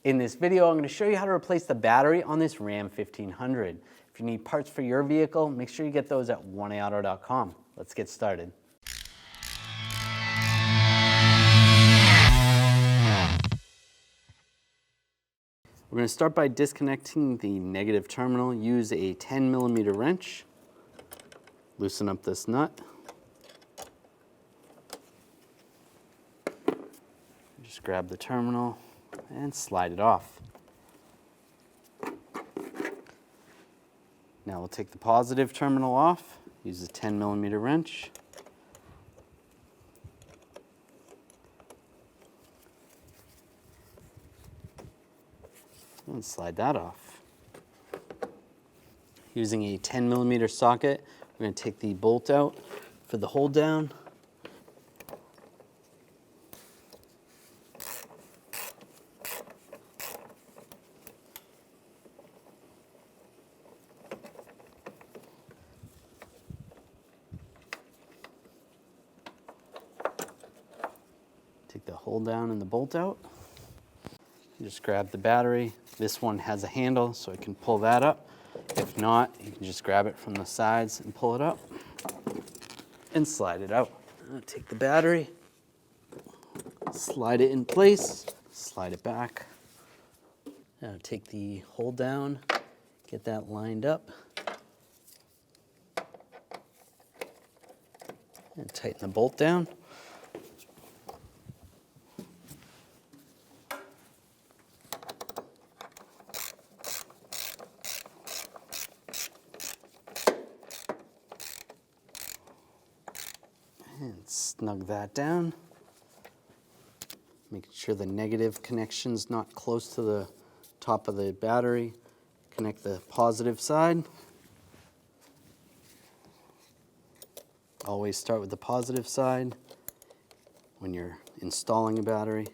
In this video, I'm going to show you how to replace the battery on this Ram 1500. If you need parts for your vehicle, make sure you get those at 1aauto.com. Let's get started. We're going to start by disconnecting the negative terminal. Use a 10mm wrench. Loosen up this nut. Just grab the terminal and slide it off. Now we'll take the positive terminal off. Use a 10mm wrench. And slide that off. Using a 10mm socket, we're going to take the bolt out for the hold down. Take the hold down and the bolt out. Just grab the battery. This one has a handle, so I can pull that up. If not, you can just grab it from the sides and pull it up and slide it out. Take the battery, slide it in place, slide it back. Now take the hold down, get that lined up, and tighten the bolt down. And snug that down. Making sure the negative connection's not close to the top of the battery. Connect the positive side. Always start with the positive side when you're installing a battery.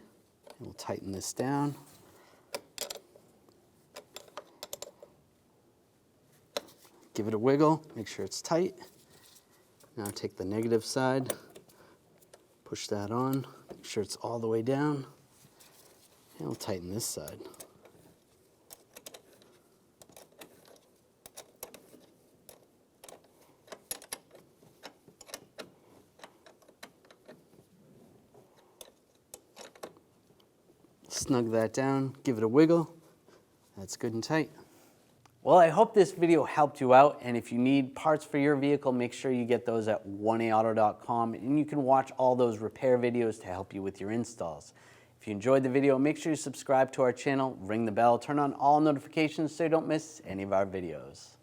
And we'll tighten this down. Give it a wiggle, make sure it's tight. Now take the negative side, push that on, make sure it's all the way down, and we'll tighten this side. Snug that down, give it a wiggle, that's good and tight. Well, I hope this video helped you out, and if you need parts for your vehicle, make sure you get those at 1aauto.com, and you can watch all those repair videos to help you with your installs. If you enjoyed the video, make sure you subscribe to our channel, ring the bell, turn on all notifications so you don't miss any of our videos.